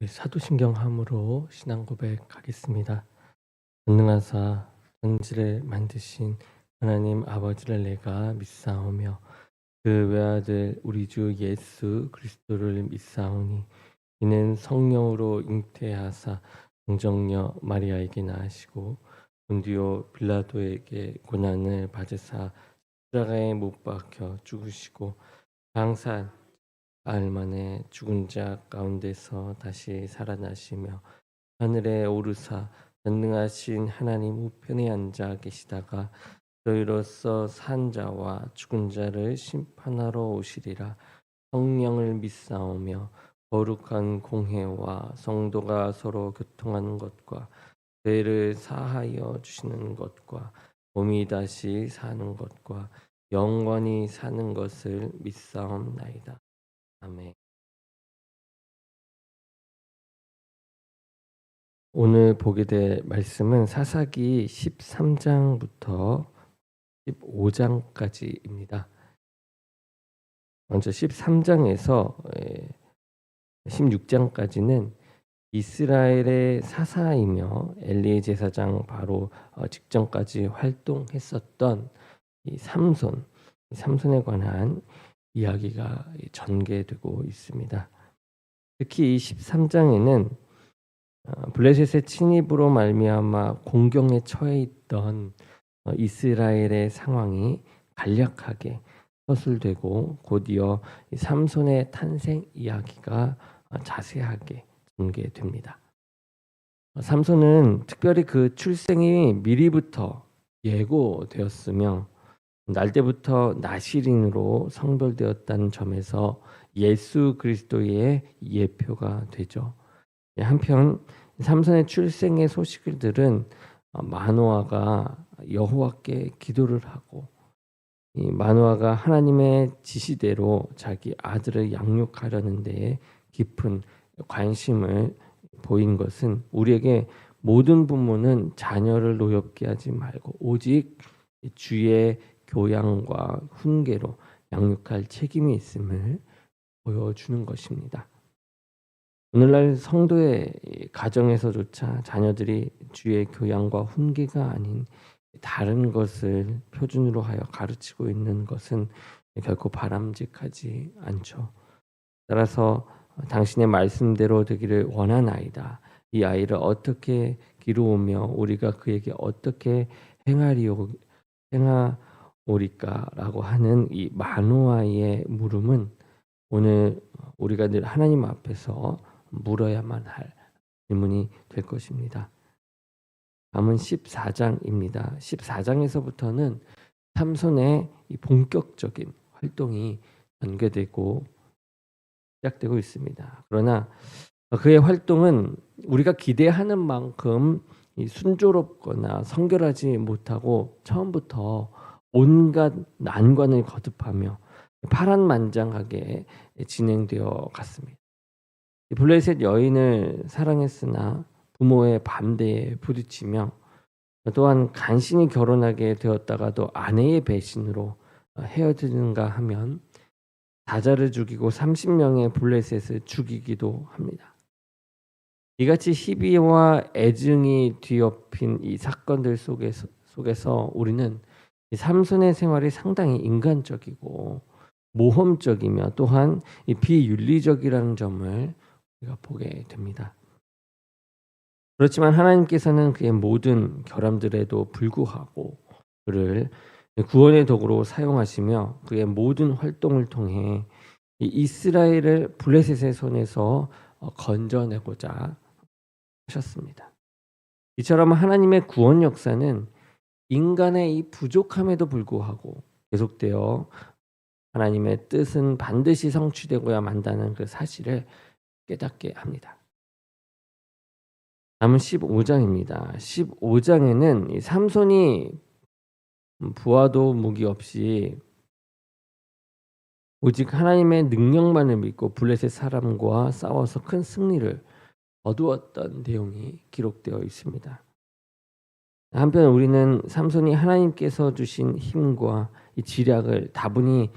사도신경함으로 신앙 고백하겠습니다. 전능하사 천지를 만드신 하나님 아버지를 내가 믿사오며 그 외아들 우리 주 예수 그리스도를 믿사오니 이는 성령으로 잉태하사 동정녀 마리아에게 낳으시고 본디오 빌라도에게 고난을 받으사 십자가에 못 박혀 죽으시고 장사 알 만에 죽은 자 가운데서 다시 살아나시며 하늘에 오르사 전능하신 하나님 우편에 앉아 계시다가 저희로서 산 자와 죽은 자를 심판하러 오시리라. 성령을 믿사오며 거룩한 공회와 성도가 서로 교통하는 것과 죄를 사하여 주시는 것과 몸이 다시 사는 것과 영원히 사는 것을 믿사옵나이다. 아멘. 오늘 보게 될 말씀은 사사기 13장부터 15장까지입니다. 먼저 13장에서 16장까지는 이스라엘의 사사이며 엘리의 제사장 바로 직전까지 활동했었던 이 삼손에 관한 이야기가 전개되고 있습니다. 특히 이 13장에는 블레셋의 침입으로 말미암아 공경에 처해 있던 이스라엘의 상황이 간략하게 서술되고 곧이어 삼손의 탄생 이야기가 자세하게 전개됩니다. 삼손은 특별히 그 출생이 미리부터 예고되었으며 날때부터 나실인으로 성별되었다는 점에서 예수 그리스도의 예표가 되죠. 한편 삼손의 출생의 소식을 들은 마노아가 여호와께 기도를 하고 이 마노아가 하나님의 지시대로 자기 아들을 양육하려는 데에 깊은 관심을 보인 것은 우리에게 모든 부모는 자녀를 노엽게 하지 말고 오직 주의 교양과 훈계로 양육할 책임이 있음을 보여주는 것입니다. 오늘날 성도의 가정에서조차 자녀들이 주의 교양과 훈계가 아닌 다른 것을 표준으로 하여 가르치고 있는 것은 결코 바람직하지 않죠. 따라서 당신의 말씀대로 되기를 원하나이다. 이 아이를 어떻게 기르오며 우리가 그에게 어떻게 행하오리까라고 하는 이 마노아의 물음은 오늘 우리가 늘 하나님 앞에서 물어야만 할 질문이 될 것입니다. 다음은 14장입니다. 14장에서부터는 삼손의 이 본격적인 활동이 전개되고 시작되고 있습니다. 그러나 그의 활동은 우리가 기대하는 만큼 순조롭거나 성결하지 못하고 처음부터 온갖 난관을 거듭하며 파란만장하게 진행되어 갔습니다. 블레셋 여인을 사랑했으나 부모의 반대에 부딪히며 또한 간신히 결혼하게 되었다가도 아내의 배신으로 헤어지는가 하면 사자를 죽이고 30명의 블레셋을 죽이기도 합니다. 이같이 시비와 애증이 뒤엎인 이 사건들 속에서 우리는 이 삼손의 생활이 상당히 인간적이고 모험적이며 또한 이 비윤리적이라는 점을 우리가 보게 됩니다. 그렇지만 하나님께서는 그의 모든 결함들에도 불구하고 그를 구원의 도구로 사용하시며 그의 모든 활동을 통해 이스라엘을 블레셋의 손에서 건져내고자 하셨습니다. 이처럼 하나님의 구원 역사는 인간의 이 부족함에도 불구하고 계속되어 하나님의 뜻은 반드시 성취되고야 만다는 그 사실을 깨닫게 합니다. 다음은 15장입니다. 15장에는 삼손이 부하도 무기 없이 오직 하나님의 능력만을 믿고 블레셋 사람과 싸워서 큰 승리를 거두었던 내용이 기록되어 있습니다. 한편 우리는 삼손이 하나님께서 주신 힘과 이 지략을 다분히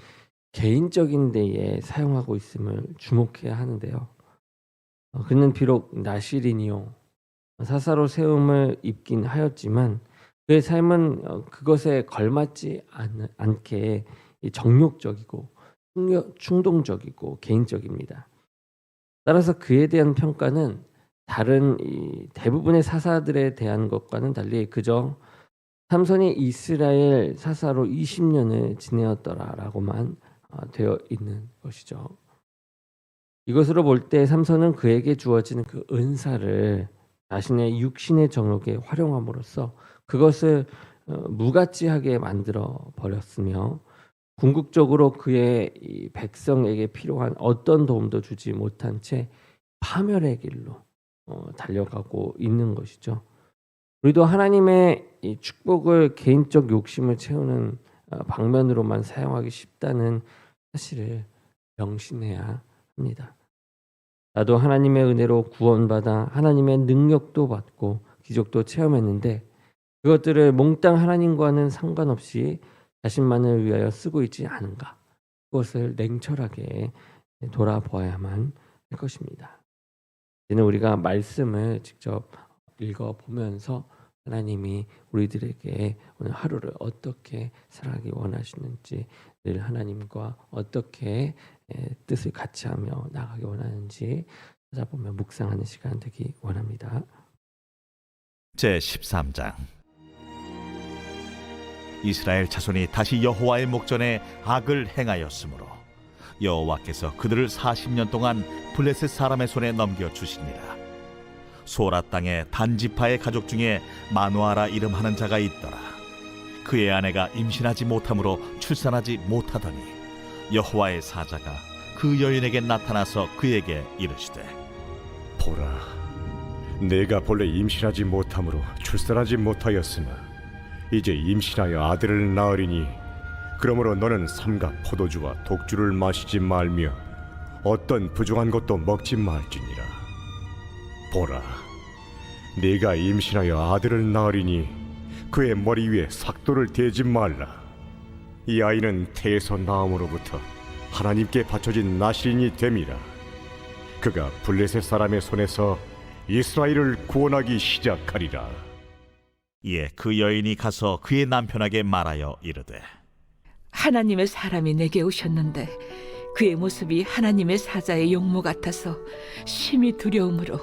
개인적인 데에 사용하고 있음을 주목해야 하는데요. 그는 비록 나실인이요 사사로 세움을 입긴 하였지만 그의 삶은 그것에 걸맞지 않게 정욕적이고 충동적이고 개인적입니다. 따라서 그에 대한 평가는 다른 대부분의 사사들에 대한 것과는 달리 그저 삼손이 이스라엘 사사로 20년을 지내었더라라고만 되어 있는 것이죠. 이것으로 볼 때 삼손은 그에게 주어진 그 은사를 자신의 육신의 정욕에 활용함으로써 그것을 무가치하게 만들어 버렸으며 궁극적으로 그의 이 백성에게 필요한 어떤 도움도 주지 못한 채 파멸의 길로 달려가고 있는 것이죠. 우리도 하나님의 이 축복을 개인적 욕심을 채우는 방면으로만 사용하기 쉽다는 사실을 명심해야 합니다. 나도 하나님의 은혜로 구원받아 하나님의 능력도 받고 기적도 체험했는데 그것들을 몽땅 하나님과는 상관없이 자신만을 위하여 쓰고 있지 않은가? 그것을 냉철하게 돌아보아야만 할 것입니다. 이제는 우리가 말씀을 직접 읽어보면서 하나님이 우리들에게 오늘 하루를 어떻게 살아가기 원하시는지 늘 하나님과 어떻게 뜻을 같이 하며 나가기 원하는지 찾아보며 묵상하는 시간 되기 원합니다. 제13장 이스라엘 자손이 다시 여호와의 목전에 악을 행하였으므로 여호와께서 그들을 40년 동안 블레셋 사람의 손에 넘겨주시니라. 소라 땅의 단지파의 가족 중에 마누아라 이름하는 자가 있더라. 그의 아내가 임신하지 못함으로 출산하지 못하더니 여호와의 사자가 그 여인에게 나타나서 그에게 이르시되 보라, 내가 본래 임신하지 못함으로 출산하지 못하였으나 이제 임신하여 아들을 낳으리니 그러므로 너는 삼가 포도주와 독주를 마시지 말며 어떤 부정한 것도 먹지 말지니라. 보라, 네가 임신하여 아들을 낳으리니 그의 머리 위에 삭도를 대지 말라. 이 아이는 태에서 나음으로부터 하나님께 바쳐진 나실인이 됨이라. 그가 블레셋 사람의 손에서 이스라엘을 구원하기 시작하리라. 이에 그 여인이 가서 그의 남편에게 말하여 이르되 하나님의 사람이 내게 오셨는데 그의 모습이 하나님의 사자의 용모 같아서 심히 두려움으로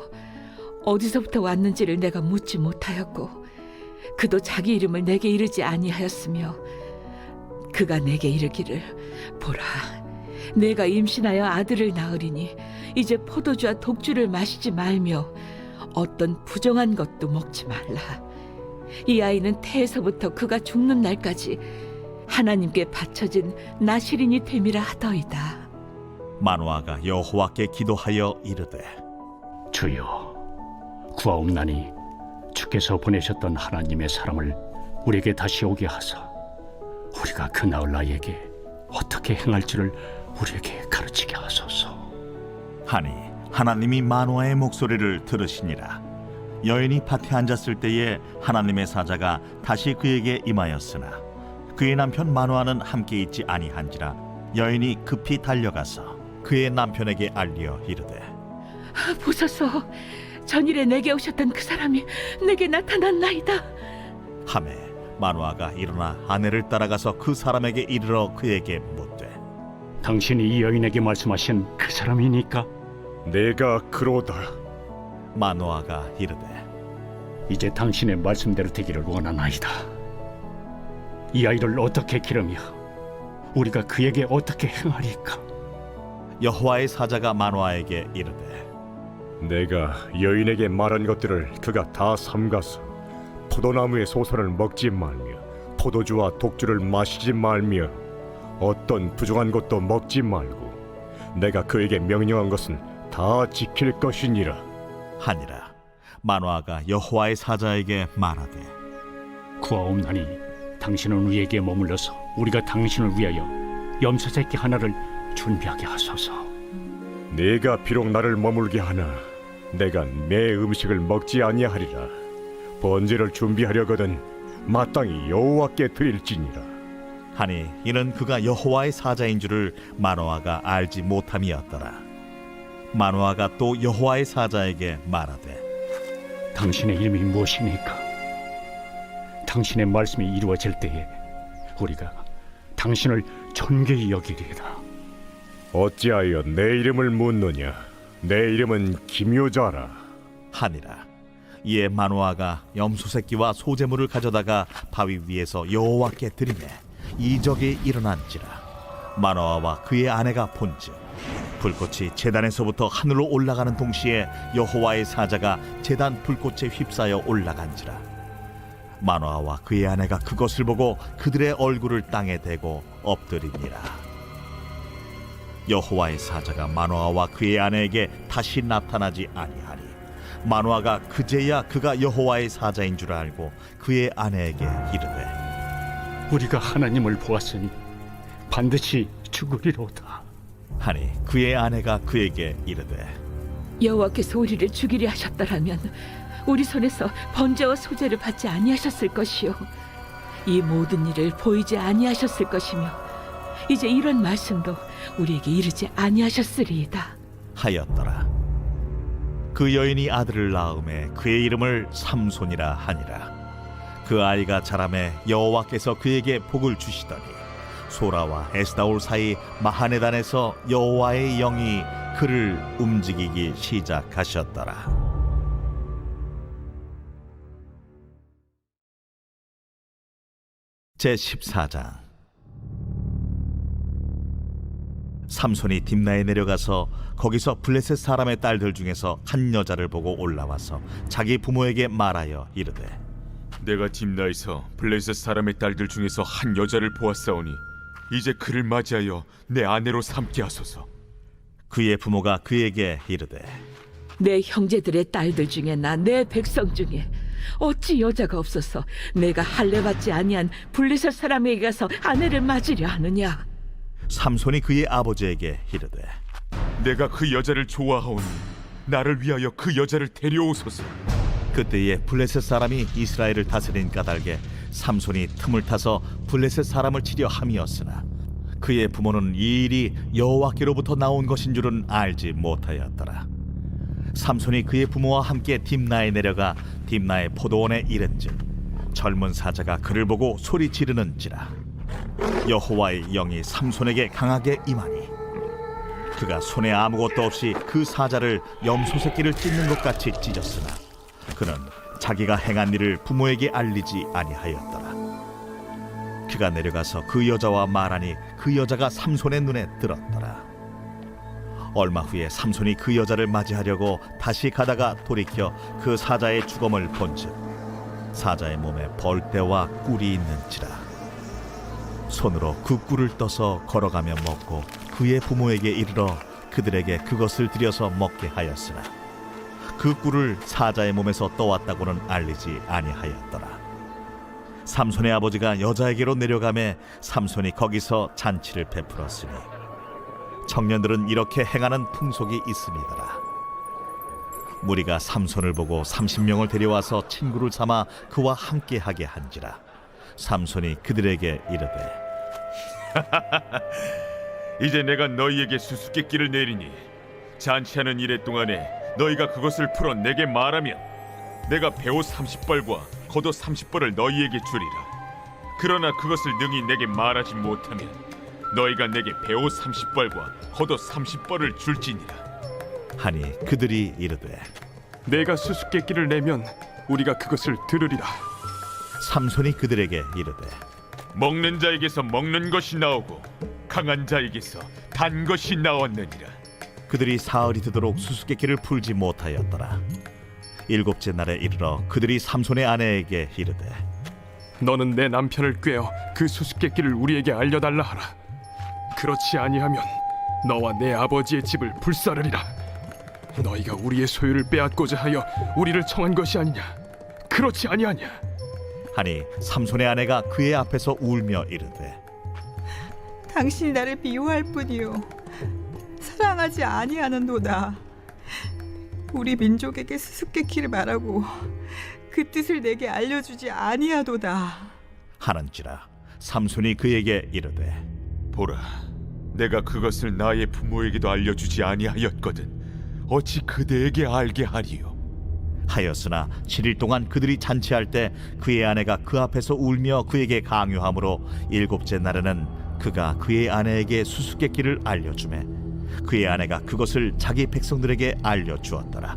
어디서부터 왔는지를 내가 묻지 못하였고 그도 자기 이름을 내게 이르지 아니하였으며 그가 내게 이르기를 보라, 내가 임신하여 아들을 낳으리니 이제 포도주와 독주를 마시지 말며 어떤 부정한 것도 먹지 말라. 이 아이는 태에서부터 그가 죽는 날까지 하나님께 바쳐진 나실인이 됨이라 하더이다. 마누아가 여호와께 기도하여 이르되 주여, 구하옵나니 주께서 보내셨던 하나님의 사람을 우리에게 다시 오게 하사 우리가 그 나을 아이에게 어떻게 행할지를 우리에게 가르치게 하소서. 하니 하나님이 마누아의 목소리를 들으시니라. 여인이 밭에 앉았을 때에 하나님의 사자가 다시 그에게 임하였으나 그의 남편 마누아는 함께 있지 아니한지라 여인이 급히 달려가서 그의 남편에게 알리어 이르되 보소서, 전일에 내게 오셨던 그 사람이 내게 나타났나이다. 하매 마누아가 일어나 아내를 따라가서 그 사람에게 이르러 그에게 묻되 당신이 이 여인에게 말씀하신 그 사람이니까? 내가 그로다. 마누아가 이르되 이제 당신의 말씀대로 되기를 원하나이다. 이 아이를 어떻게 기르며 우리가 그에게 어떻게 행하리까? 여호와의 사자가 마누아에게 이르되 내가 여인에게 말한 것들을 그가 다 삼가서 포도나무의 소선을 먹지 말며 포도주와 독주를 마시지 말며 어떤 부정한 것도 먹지 말고 내가 그에게 명령한 것은 다 지킬 것이니라 하니라. 마누아가 여호와의 사자에게 말하되 구하옵나니 당신은 우리에게 머물러서 우리가 당신을 위하여 염소 새끼 하나를 준비하게 하소서. 네가 비록 나를 머물게 하나 내가 내 음식을 먹지 아니하리라. 번제를 준비하려거든 마땅히 여호와께 드릴지니라. 하니 이는 그가 여호와의 사자인 줄을 마누아가 알지 못함이었더라. 마노아가 또 여호와의 사자에게 말하되 당신의 이름이 무엇입니까? 당신의 말씀이 이루어질 때에 우리가 당신을 존귀히 여기리이다. 어찌하여 내 이름을 묻느냐? 내 이름은 기묘자라. 하니라. 이에 마노아가 염소 새끼와 소재물을 가져다가 바위 위에서 여호와께 드리매 이적이 일어난지라. 마노아와 그의 아내가 본즉 불꽃이 제단에서부터 하늘로 올라가는 동시에 여호와의 사자가 제단 불꽃에 휩싸여 올라간지라. 마노아와 그의 아내가 그것을 보고 그들의 얼굴을 땅에 대고 엎드리니라. 여호와의 사자가 마노아와 그의 아내에게 다시 나타나지 아니하니 마노아가 그제야 그가 여호와의 사자인 줄 알고 그의 아내에게 이르되 우리가 하나님을 보았으니 반드시 죽으리로다. 하니 그의 아내가 그에게 이르되 여호와께서 우리를 죽이려 하셨더라면 우리 손에서 번제와 소제를 받지 아니하셨을 것이요 이 모든 일을 보이지 아니하셨을 것이며 이제 이런 말씀도 우리에게 이르지 아니하셨으리이다 하였더라. 그 여인이 아들을 낳음에 그의 이름을 삼손이라 하니라. 그 아이가 자라매 여호와께서 그에게 복을 주시더니 소라와 에스다올 사이 마하네단에서 여호와의 영이 그를 움직이기 시작하셨더라. 제14장. 삼손이 딥나에 내려가서 거기서 블레셋 사람의 딸들 중에서 한 여자를 보고 올라와서 자기 부모에게 말하여 이르되 내가 딥나에서 블레셋 사람의 딸들 중에서 한 여자를 보았사오니 이제 그를 맞이하여 내 아내로 삼게 하소서. 그의 부모가 그에게 이르되 내 형제들의 딸들 중에나 내 백성 중에 어찌 여자가 없어서 내가 할례받지 아니한 블레셋 사람에게 가서 아내를 맞으려 하느냐. 삼손이 그의 아버지에게 이르되 내가 그 여자를 좋아하오니 나를 위하여 그 여자를 데려오소서. 그때에 블레셋 사람이 이스라엘을 다스린 까닭에 삼손이 틈을 타서 블레셋 사람을 치려 함이었으나 그의 부모는 이 일이 여호와께로부터 나온 것인 줄은 알지 못하였더라. 삼손이 그의 부모와 함께 딥나에 내려가 딥나의 포도원에 이른즉 젊은 사자가 그를 보고 소리 지르는지라. 여호와의 영이 삼손에게 강하게 임하니 그가 손에 아무것도 없이 그 사자를 염소 새끼를 찢는 것 같이 찢었으나 그는 자기가 행한 일을 부모에게 알리지 아니하였더라. 그가 내려가서 그 여자와 말하니 그 여자가 삼손의 눈에 들었더라. 얼마 후에 삼손이 그 여자를 맞이하려고 다시 가다가 돌이켜 그 사자의 주검을 본즉 사자의 몸에 벌떼와 꿀이 있는지라. 손으로 그 꿀을 떠서 걸어가며 먹고 그의 부모에게 이르러 그들에게 그것을 들여서 먹게 하였으나 그 꿀을 사자의 몸에서 떠왔다고는 알리지 아니하였더라. 삼손의 아버지가 여자에게로 내려가매 삼손이 거기서 잔치를 베풀었으니 청년들은 이렇게 행하는 풍속이 있음이더라. 무리가 삼손을 보고 30명을 데려와서 친구를 삼아 그와 함께하게 한지라. 삼손이 그들에게 이르되 이제 내가 너희에게 수수께끼를 내리니 잔치하는 이래 동안에 너희가 그것을 풀어 내게 말하면 내가 배옷 30벌과 겉옷 30벌을 너희에게 주리라. 그러나 그것을 능히 내게 말하지 못하면 너희가 내게 배옷 30벌과 겉옷 30벌을 줄지니라. 하니 그들이 이르되 내가 수수께끼를 내면 우리가 그것을 들으리라. 삼손이 그들에게 이르되 먹는 자에게서 먹는 것이 나오고 강한 자에게서 단 것이 나왔느니라. 그들이 사흘이 되도록 수수께끼를 풀지 못하였더라. 일곱째 날에 이르러 그들이 삼손의 아내에게 이르되 너는 내 남편을 꾀어 그 수수께끼를 우리에게 알려달라 하라. 그렇지 아니하면 너와 내 아버지의 집을 불사르리라. 너희가 우리의 소유를 빼앗고자 하여 우리를 청한 것이 아니냐. 그렇지 아니하냐. 하니 삼손의 아내가 그의 앞에서 울며 이르되 당신이 나를 미워할 뿐이요 사랑하지 아니하는도다. 우리 민족에게 수수께끼를 말하고 그 뜻을 내게 알려주지 아니하도다. 하는지라. 삼손이 그에게 이르되 보라, 내가 그것을 나의 부모에게도 알려주지 아니하였거든. 어찌 그대에게 알게 하리요? 하였으나 7일 동안 그들이 잔치할 때 그의 아내가 그 앞에서 울며 그에게 강요하므로 일곱째 날에는 그가 그의 아내에게 수수께끼를 알려주매 그의 아내가 그것을 자기 백성들에게 알려주었더라.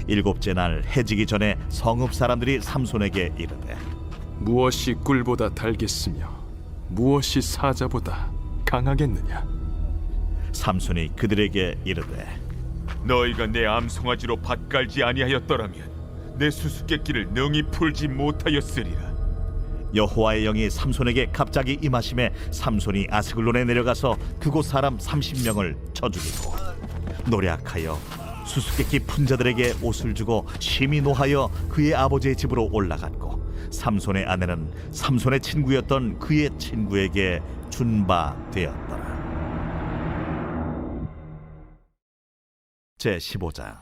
일곱째 날 해지기 전에 성읍 사람들이 삼손에게 이르되 무엇이 꿀보다 달겠으며 무엇이 사자보다 강하겠느냐? 삼손이 그들에게 이르되 너희가 내 암송아지로 밭 깔지 아니하였더라면 내 수수께끼를 능히 풀지 못하였으리라. 여호와의 영이 삼손에게 갑자기 임하심에 삼손이 아스글론에 내려가서 그곳 사람 30명을 쳐 죽이고 노략하여 수수께끼 푼자들에게 옷을 주고 심히 노하여 그의 아버지의 집으로 올라갔고 삼손의 아내는 삼손의 친구였던 그의 친구에게 준 바 되었더라. 제15장.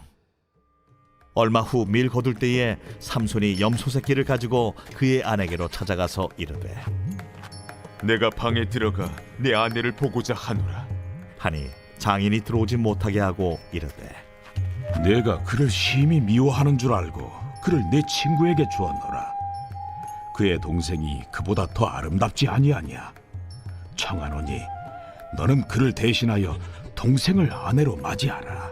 얼마 후 밀 거둘 때에 삼손이 염소 새끼를 가지고 그의 아내에게로 찾아가서 이르되 내가 방에 들어가 내 아내를 보고자 하노라. 하니 장인이 들어오지 못하게 하고 이르되 내가 그를 심히 미워하는 줄 알고 그를 내 친구에게 주었노라. 그의 동생이 그보다 더 아름답지 아니하냐? 청하노니 너는 그를 대신하여 동생을 아내로 맞이하라.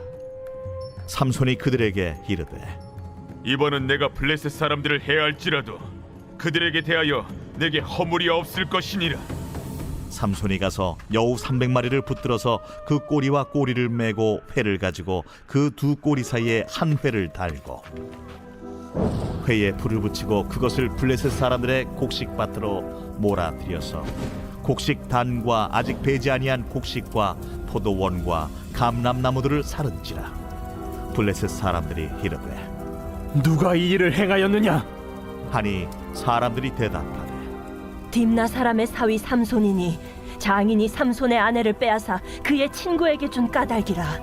삼손이 그들에게 이르되 이번은 내가 블레셋 사람들을 해할지라도 그들에게 대하여 내게 허물이 없을 것이니라. 삼손이 가서 여우 300마리를 붙들어서 그 꼬리와 꼬리를 메고 회를 가지고 그 두 꼬리 사이에 한 회를 달고 회에 불을 붙이고 그것을 블레셋 사람들의 곡식밭으로 몰아들여서 곡식 단과 아직 배지 아니한 곡식과 포도원과 감람나무들을 사른지라. 블레셋 사람들이 이르되 누가 이 일을 행하였느냐? 하니 사람들이 대답하되 딥나 사람의 사위 삼손이니 장인이 삼손의 아내를 빼앗아 그의 친구에게 준 까닭이라.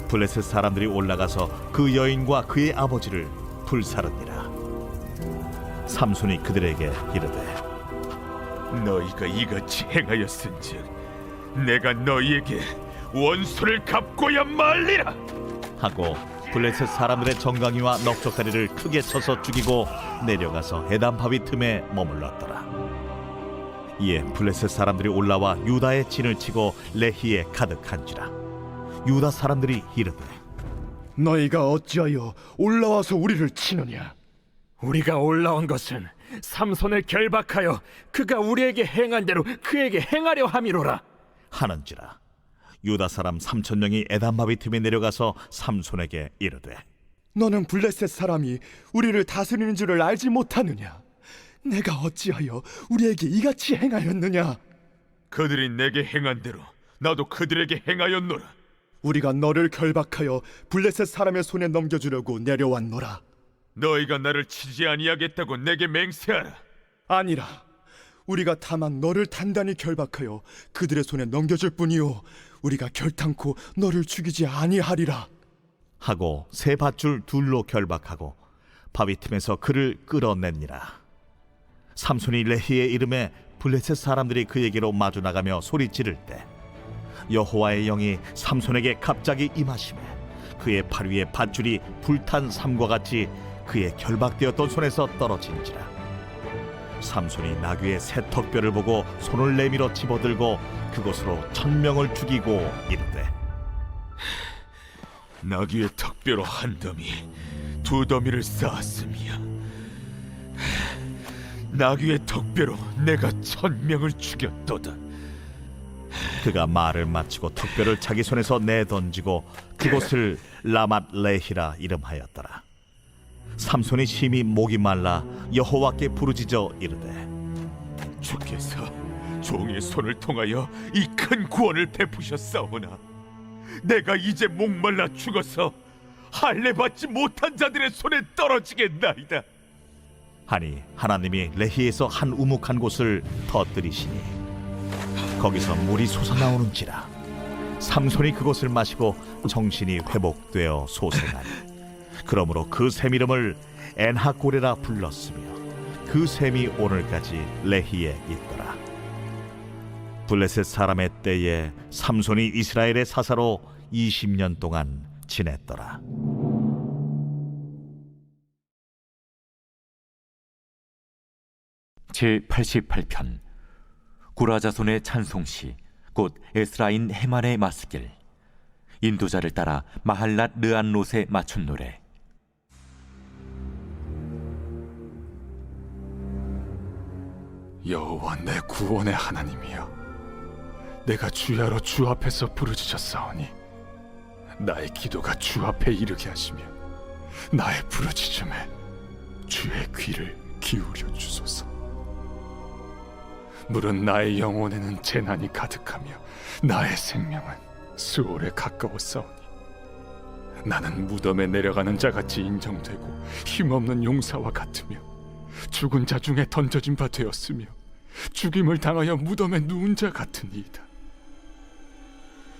블레셋 사람들이 올라가서 그 여인과 그의 아버지를 불사르니라. 삼손이 그들에게 이르되 너희가 이같이 행하였은즉 내가 너희에게 원수를 갚고야 말리라. 하고 블레셋 사람들의 정강이와 넉적다리를 크게 쳐서 죽이고 내려가서 에담 바위 틈에 머물렀더라. 이에 블레셋 사람들이 올라와 유다의 진을 치고 레히에 가득한지라. 유다 사람들이 이르되 너희가 어찌하여 올라와서 우리를 치느냐? 우리가 올라온 것은 삼손을 결박하여 그가 우리에게 행한 대로 그에게 행하려 함이로라. 하는지라. 유다 사람 3,000명이 에담 바위 틈에 내려가서 삼손에게 이르되 너는 블레셋 사람이 우리를 다스리는 줄을 알지 못하느냐? 내가 어찌하여 우리에게 이같이 행하였느냐? 그들이 내게 행한 대로 나도 그들에게 행하였노라. 우리가 너를 결박하여 블레셋 사람의 손에 넘겨주려고 내려왔노라. 너희가 나를 치지 아니하겠다고 내게 맹세하라. 아니라 우리가 다만 너를 단단히 결박하여 그들의 손에 넘겨줄 뿐이요 우리가 결탄코 너를 죽이지 아니하리라. 하고 새 밧줄 둘로 결박하고 바위 틈에서 그를 끌어내니라. 삼손이 레히에 이름에 블레셋 사람들이 그에게로 마주 나가며 소리 지를 때 여호와의 영이 삼손에게 갑자기 임하시매 그의 팔 위에 밧줄이 불탄 삼과 같이 그의 결박되었던 손에서 떨어진지라. 삼손이 나귀의 새 턱뼈를 보고 손을 내밀어 집어들고 그것으로 1,000명을 죽이고 이르되 나귀의 턱뼈로 한 더미, 두 더미를 쌓았으며 나귀의 턱뼈로 내가 1,000명을 죽였도다. 그가 말을 마치고 턱뼈를 자기 손에서 내던지고 그곳을 라맛 레히라 이름하였더라. 삼손이 심히 목이 말라 여호와께 부르짖어 이르되 주께서 종의 손을 통하여 이 큰 구원을 베푸셨사오나 내가 이제 목말라 죽어서 할례 받지 못한 자들의 손에 떨어지겠나이다. 하니 하나님이 레히에서 한 우묵한 곳을 터뜨리시니 거기서 물이 솟아나오는지라. 삼손이 그것을 마시고 정신이 회복되어 소생하니 그러므로 그 샘 이름을 엔하고레라 불렀으며 그 샘이 오늘까지 레히에 있더라. 블레셋 사람의 때에 삼손이 이스라엘의 사사로 20년 동안 지냈더라. 제88편 구라자손의 찬송시 곧 에스라인 헤만의 마스길. 인도자를 따라 마할랏 르안롯에 맞춘 노래. 여호와 내 구원의 하나님이여, 내가 주야로 주 앞에서 부르짖었사오니 나의 기도가 주 앞에 이르게 하시며 나의 부르짖음에 주의 귀를 기울여 주소서. 물은 나의 영혼에는 재난이 가득하며 나의 생명은 수월에 가까웠사오니 나는 무덤에 내려가는 자같이 인정되고 힘없는 용사와 같으며 죽은 자 중에 던져진 바 되었으며 죽임을 당하여 무덤에 누운 자 같으니이다.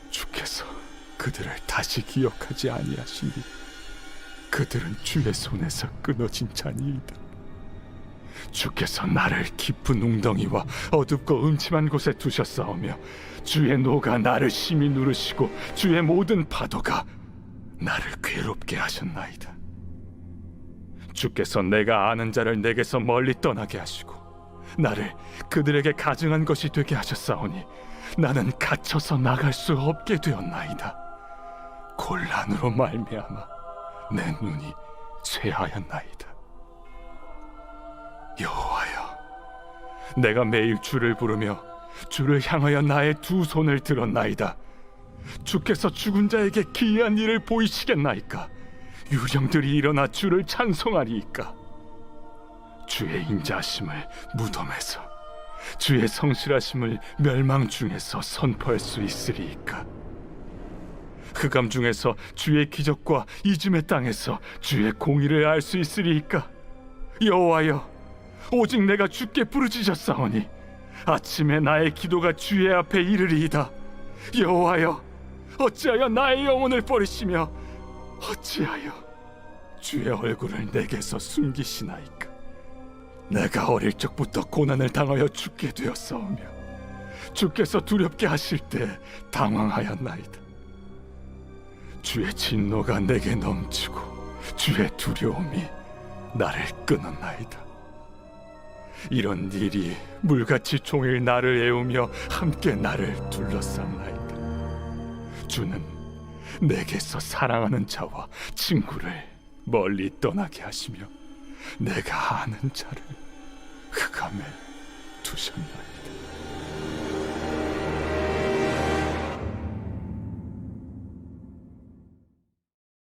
주께서 그들을 다시 기억하지 아니하시니 그들은 주의 손에서 끊어진 자니이다. 주께서 나를 깊은 웅덩이와 어둡고 음침한 곳에 두셨사오며 주의 노가 나를 심히 누르시고 주의 모든 파도가 나를 괴롭게 하셨나이다. 주께서 내가 아는 자를 내게서 멀리 떠나게 하시고 나를 그들에게 가증한 것이 되게 하셨사오니 나는 갇혀서 나갈 수 없게 되었나이다. 곤란으로 말미암아 내 눈이 쇠하였나이다. 여호와여, 내가 매일 주를 부르며 주를 향하여 나의 두 손을 들었나이다. 주께서 죽은 자에게 기이한 일을 보이시겠나이까? 유령들이 일어나 주를 찬송하리이까? 주의 인자하심을 무덤에서, 주의 성실하심을 멸망 중에서 선포할 수 있으리이까? 흑암 중에서 주의 기적과 이즘의 땅에서 주의 공의를 알 수 있으리이까? 여호와여, 오직 내가 주께 부르짖었사오니 아침에 나의 기도가 주의 앞에 이르리이다. 여호와여, 어찌하여 나의 영혼을 버리시며 어찌하여 주의 얼굴을 내게서 숨기시나이까? 내가 어릴 적부터 고난을 당하여 죽게 되었사오며 주께서 두렵게 하실 때 당황하였나이다. 주의 진노가 내게 넘치고 주의 두려움이 나를 끊었나이다. 이런 일이 물같이 종일 나를 애우며 함께 나를 둘러쌌나이다. 주는 내게서 사랑하는 자와 친구를 멀리 떠나게 하시며 내가 아는 자를 흑암에 두셨나이다.